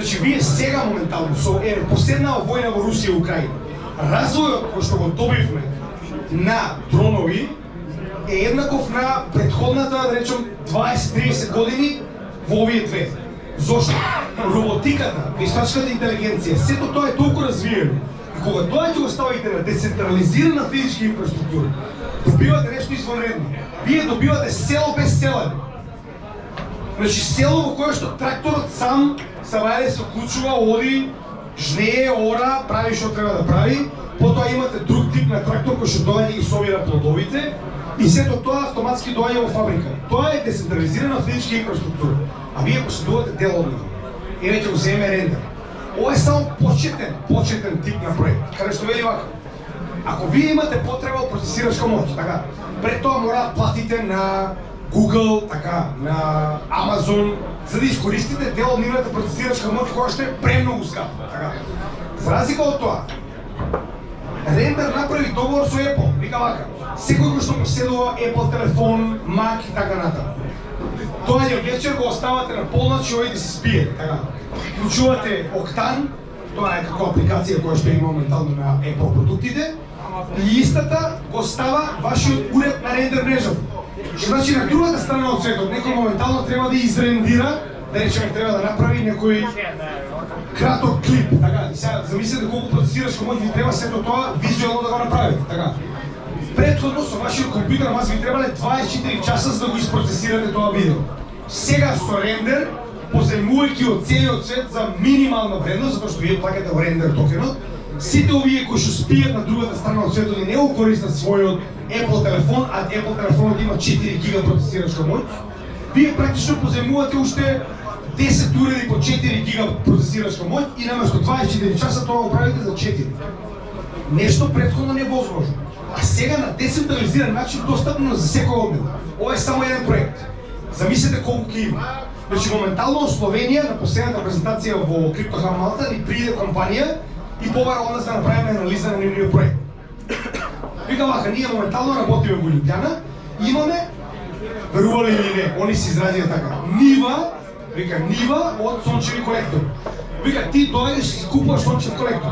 Значи, вие сега моментално со последнава војна во Русија и Украина, развојот кој што го добивме на дронови е еднаков на предходната, да речем, 20-30 години во овие две. Зошто? Роботиката, вештачката интелигенција, сето тоа е толку развиено. И кога тоа ќе го ставите на децентрализирана физичка инфраструктура, добивате нешто извонредно. Вие добивате село без селање. Значи село во кое што тракторот сам се вклучува, оди, жнее, ора, прави што треба да прави, потоа имате друг тип на трактор кој што доаѓа и собира плодовите и сето тоа автоматски доаѓа во фабрика. Тоа е децентрализирана физичка инфраструктура. А вие поседувате дел од него. Еве ќе го земеме рендер. Ова е само почетен тип на проект, каде што вели вака. Ако вие имате потреба од процесирачка моќ, така, пред тоа мора да платите на Google, така, на Amazon, за да искористите дел од нивната процесирачка моќ која што е премногу скапа, така. За разлика од тоа, рендер направи договор со Apple, вика вака, секој кој што поседува Apple телефон, Mac и така натаму. Доаѓа вечер, го оставате на полноќ и оди да се спие, така. Вклучувате Octane, тоа е како апликација која што има моментално на Apple продуктите, и истата го става вашиот уред на рендер мрежата. Значи на другата страна од светот, некој моментално треба да изрендира, да речеме треба да направи некој краток клип, така. И сега замислете колку процесирачка моќ ви треба сето тоа визуелно да го направите, така. Претходно со вашиот компјутер вас ви требале 24 часа за да го isпроцесирате тоа видео. Сега со рендер, поземувајќи од целиот свет за минимална вредност, затоа што вие плаќате во рендер токенот, сите овие кои што спијат на другата страна од светот и не го користат својот Apple телефон, а Apple телефонот има 4 гига процесирачка моќ, вие практично поземувате уште 10 уреди по 4 гига процесирачка моќ и наместо 24 часа тоа го правите за 4. Нешто претходно невозможно. А сега на децентрализиран начин достапно за секој од нив. Ова е само еден проект. Замислете колку ќе има. Значи моментално од Словенија на последната презентација во CryptoHub Малта ни пријде компанија и побара од нас да направиме анализа на нивниот проект. Вика вака, ние моментално работиме во Лјубљана, имаме, верували или не, они се изразија така, нива од сончеви колектори. Вика, ти доаѓаш и си купуваш сончев колектор.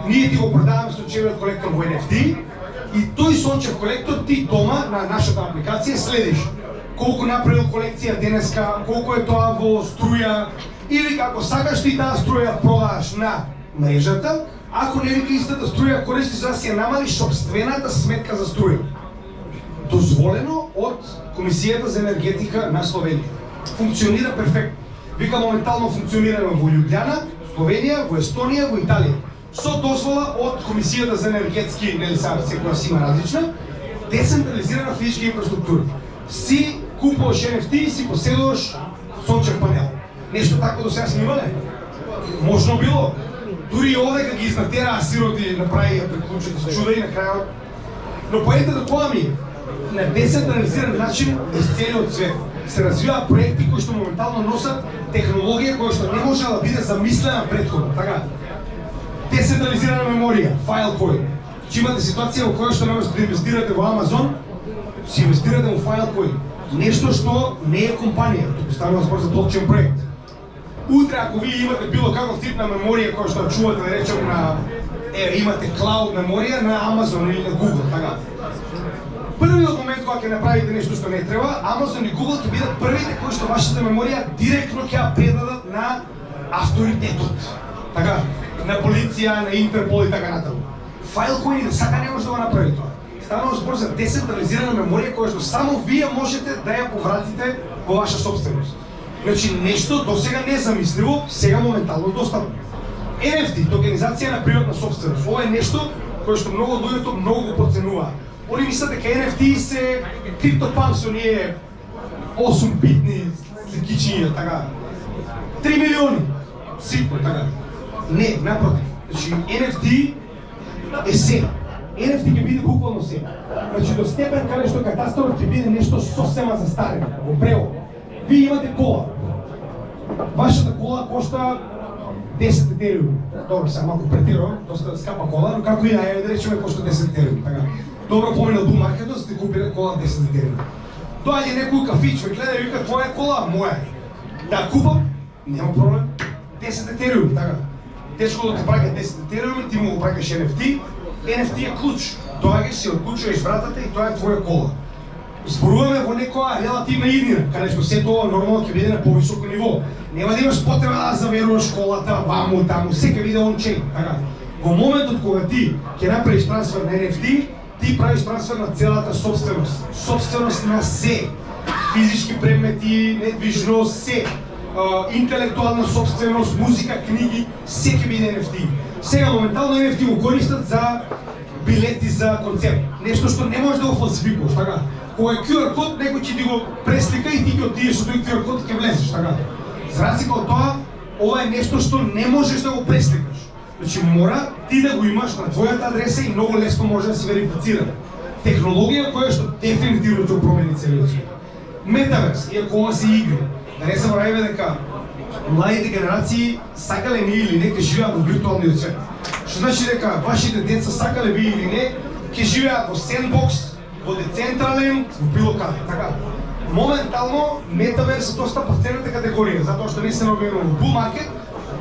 Ние ти го продаваме сончевиот колектор во NFT и тој сончев колектор ти дома на нашата апликација следиш колку направил колекција денеска, колку е тоа во струја, или како сакаш ти таа струја продаваш на мрежата, ако не вика истата струја користиш за да си ја намалиш сопствената сметка за струја. Дозволено од Комисијата за енергетика на Словенија. Функционира перфектно. Вика моментално функционираме во Лјубљана, Словенија, во Естонија, во Италија. Со дозвола од Комисијата за енергетски, нели сега секоја си има различна, децентрализирана физичка инфраструктура. Си купуваш NFT и си поседуваш сончев панел. Нешто такво до сега снимале? Можно било. Дури и овде кога ги изнатераа сироти направи ја приклучат се чуда и на крајот. Но поентата тоа ми е, на децентрализиран начин из целиот свет се развиваат проекти кои што моментално носат технологија која што не може да биде замислена претходно, така. Децентрализирана меморија, Filecoin. Че имате ситуација во која што наместо да инвестирате во Amazon, си инвестирате во Filecoin. Нешто што не е компанија, туку станува збор за блокчейн проект. Утре ако вие имате било каков тип на меморија која што чувате, да речем на имате клауд меморија на Amazon или на Google, така. Првиот момент кога ќе направите нешто што не треба, Amazon и Google ќе бидат првите кои што вашата меморија директно ќе ја предадат на авторитетот. Така, на полиција, на Интерпол и така натаму. Filecoin да сака не може да го направи тоа. Станува збор за децентрализирана меморија која што само вие можете да ја повратите во ваша собственост. Значи нешто досега незамисливо, сега моментално достапно. NFT, токенизација на приватна собственост. Ова е нешто кое што многу од луѓето многу го проценуваат. Они мислат дека NFT се CryptoPunk со ние 8-битни сликичиња, така. 3 милиони. Ситно, така. Не, напротив. Значи NFT е се. NFT ќе биде буквално се. Значи до степен каде што катастарот ќе биде нешто сосема застарено, во превод. Вие имате кола. Вашата кола кошта 10 етериуми. Добро, сега малку претирувам, доста скапа кола, но како и да речеме кошта 10 етериуми, така. Добро помина до маркетот, за да купите кола 10 етериуми. Доаѓа некој кафич, ме гледа и вика, твоја кола, моја. Да купам, нема проблем. 10 етериум, така. Дечко да ти праќа 10 етериум, ти му го праќаш NFT. NFT е клуч. Доаѓаш си, отклучуваш вратата и тоа е твоја кола. Зборуваме во некоја релативна иднина, каде што сето ова нормално ќе биде на повисоко ниво. Нема да имаш потреба да заверуваш колата ваму таму, секој биде ончейн, така. Во моментот кога ти ќе направиш трансфер на NFT, ти правиш трансфер на целата собственост. Собственост на се. Физички предмети, недвижност, се. Интелектуална собственост, музика, книги, се ќе биде NFT. Сега моментално NFT го користат за билети за концерт. Нешто што не можеш да го фалсификуваш, така. Кога е QR код, некој ќе ти го преслика и ти ќе отидеш со тој QR код и ќе влезеш, така. За разлика од тоа, ова е нешто што не можеш да го пресликаш. Значи мора ти да го имаш на твојата адреса и многу лесно може да се верифицира. Технологија која што дефинитивно ќе промени целиот свет. Метаверс, иако ова се игри, да не забораваме дека младите генерации сакале ние или не ќе живеат во виртуалниот свет. Што значи дека вашите деца сакале ви или не ќе живеат во сендбокс, во Decentraland, во било каде, така. Моментално метаверс е доста пацената категорија, затоа што не се наоѓаме во bull market,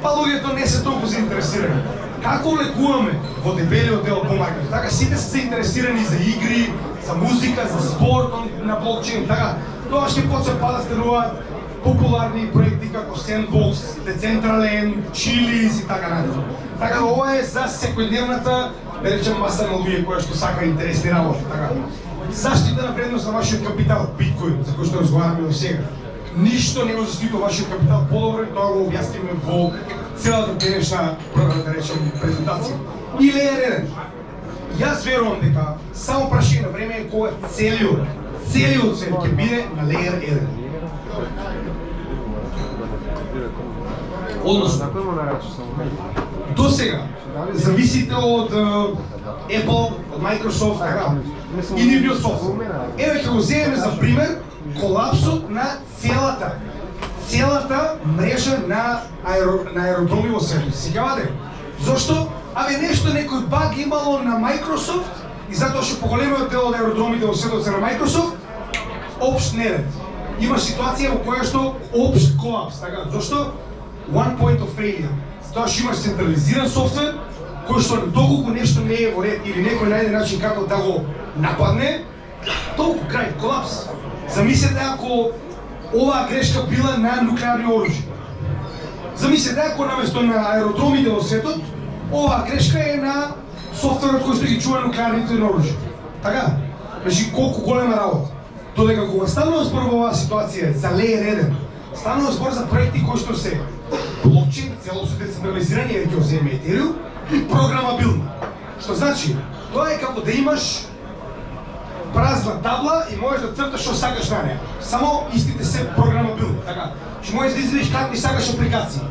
па луѓето не се толку заинтересирани. Како влегуваме во дебелиот дел bull market? Така сите се заинтересирани за игри, за музика, за спорт на блокчейн, така. Тоа ќе почне да стануваат популарни проекти како Sandbox, Decentraland, Chili's и така натаму. Така ова е за секојдневната, да речем, маса на луѓе која што сака интересни работи, така. Заштита на вредност на вашиот капитал, биткоин, за кој што разговараме до сега. Ништо не го заштитува вашиот капитал подобро и тоа го објасниме во целата денешна, да речем, презентација. И Layer 1. Јас верувам дека само прашање на време е кога целиот свет ќе биде на Layer 1. Односно, до сега зависите од Apple, од Microsoft, така, и нивниот софтвер. Еве ќе го земеме за пример колапсот на целата мрежа на аеродроми во светот. Сеќавате? Зошто? Абе нешто некој баг имало на Microsoft и затоа што поголемиот дел од аеродромите во светот се на Microsoft, општ неред. Има ситуација во која што општ колапс, така, зошто? One point of failure. Затоа што имаш централизиран софтвер, кој што доколку нешто не е во ред или некој најде начин како да го нападне, толку крај, колапс. Замислете ако оваа грешка била на нуклеарни оружје. Замислете ако наместо на аеродромите во светот, оваа грешка е на софтверот кој што ги чува нуклеарните оружје. Така? Значи колку голема работа. Додека кога станува збор во оваа ситуација за Layer 1, станува збор за проекти кои што се блокчейн, целосно децентрализирани, ја ќе земе Ethereum, и програмабилни. Што значи, тоа е како да имаш празна табла и можеш да црташ што сакаш на неа. Само истите се програмабилни, така. Што можеш да извадиш какви сакаш апликации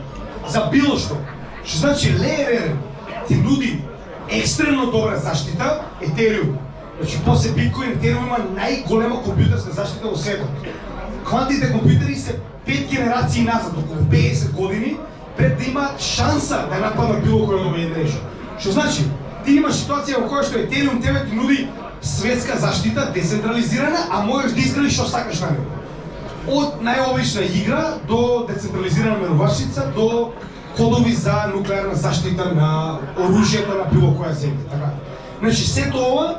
за било што. Што значи Layer 1 ти нуди екстремно добра заштита, Ethereum. Значи после биткоин Ethereum има најголема компјутерска заштита во светот. Квантните компјутери се 5 генерации назад, околу 50 години, пред да имаат шанса да нападнат било која нова мрежа. Што значи, ти имаш ситуација во која што Ethereum тебе ти нуди светска заштита, децентрализирана, а можеш да изградиш што сакаш на него. Од најобична игра до децентрализирана менувачница до кодови за нуклеарна заштита на оружјето на било која земја, така. Значи сето ова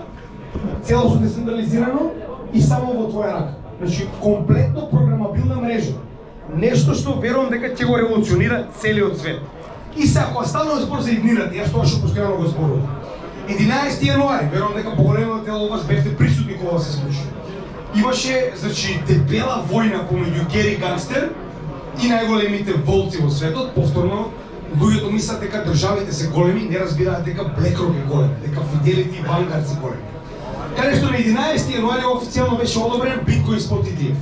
целосно децентрализирано и само во твоја рака. Значи комплетно програмабилна мрежа. Нешто што верувам дека ќе го револуционира целиот свет. И се ако станува збор за иднината, јас тоа што постојано го зборувам. 11 јануари, верувам дека поголемиот дел од вас бевте присутни кога се случи. Имаше, значи, дебела војна помеѓу Гери Гангстер и најголемите волци во светот. Повторно, луѓето мислат дека државите се големи, не разбираат дека BlackRock е голем, дека Fidelity и Vanguard се големи. Каде што на 11 јануари официјално беше одобрен биткоин спот ETF.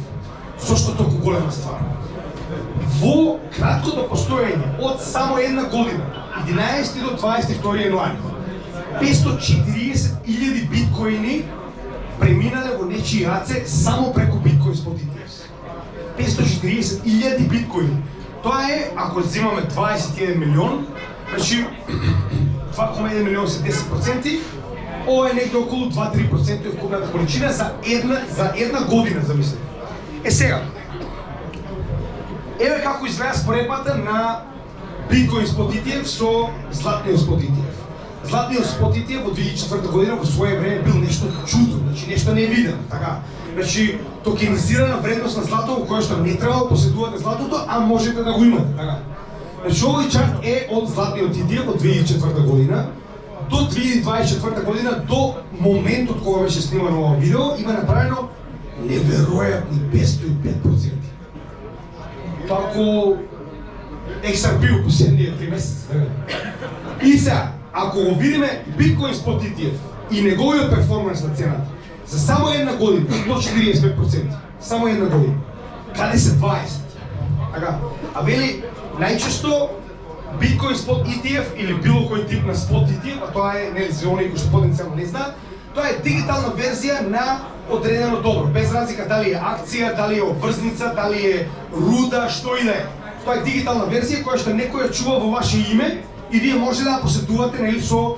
Зошто толку голема ствар? Во краткото постоење од само една година, 11 до 22 јануари, 540.000 биткоини преминале во нечии раце само преку биткоин спот ETF. 540.000 биткоини. Тоа е, ако земаме 21 милион, значи 2,1 милион се 10%, ова е некаде околу 2-3% од купната количина за една година, замислете. Сега, еве како изгледа споредбата на биткоин спот ETF со златниот спот ETF. Златниот спот ETF во 2004 година во свое време бил нешто чудо, значи нешто невидено, така. Значи токенизирана вредност на злато, која што не треба да поседувате златото, а можете да го имате, така. Значи овој чарт е од златниот ETF од 2004 година до 2024 година, до моментот кога беше снимано ова видео, има направено неверојатни 505%. Тако XRP у последниот 3 месеци. И сега, ако го видиме биткоин спот ETF и неговиот перформанс на цената, за само една година, до 45%, само една година, каде се 20? Така, а вели, најчесто биткоин спот ETF или било кој тип на спот ETF, а тоа е, нели, за оние кои што потенцијално не знаат, тоа е дигитална верзија на одредено добро, без разлика дали е акција, дали е обврзница, дали е руда, што и да е. Тоа е дигитална верзија која што некој ја чува во ваше име и вие може да ја посетувате, нели, со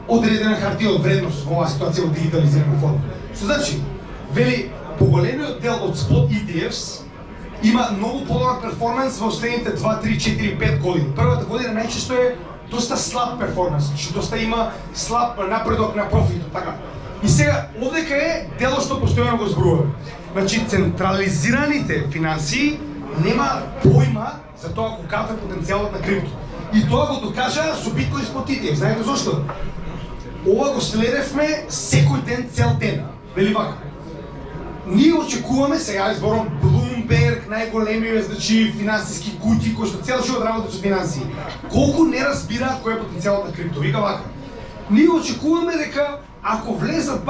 одредена хартија од вредност во оваа ситуација во дигитализирана форма. Што значи, вели, поголемиот дел од спот ETFs има многу подобар перформанс во следните 2, 3, 4, 5 години. Првата година најчесто е доста слаб перформанс, значи доста има слаб напредок на профитот, така. И сега, овдека е дело што постојано го зборуваме. Значи, централизираните финансии нема појма за тоа каков е потенцијалот на крипто. И тоа го докажа со биткоин спот ETF. Знаете зошто? Ова го следевме секој ден, цел ден. Вели вака. Ние очекуваме, сега изборам Bloomberg, најголемиот, значи, финансиски кути кои што цел живот работат со финансии. Колку не разбираат кој е потенцијалот на крипто. Вика вака. Ние очекуваме дека ако влезат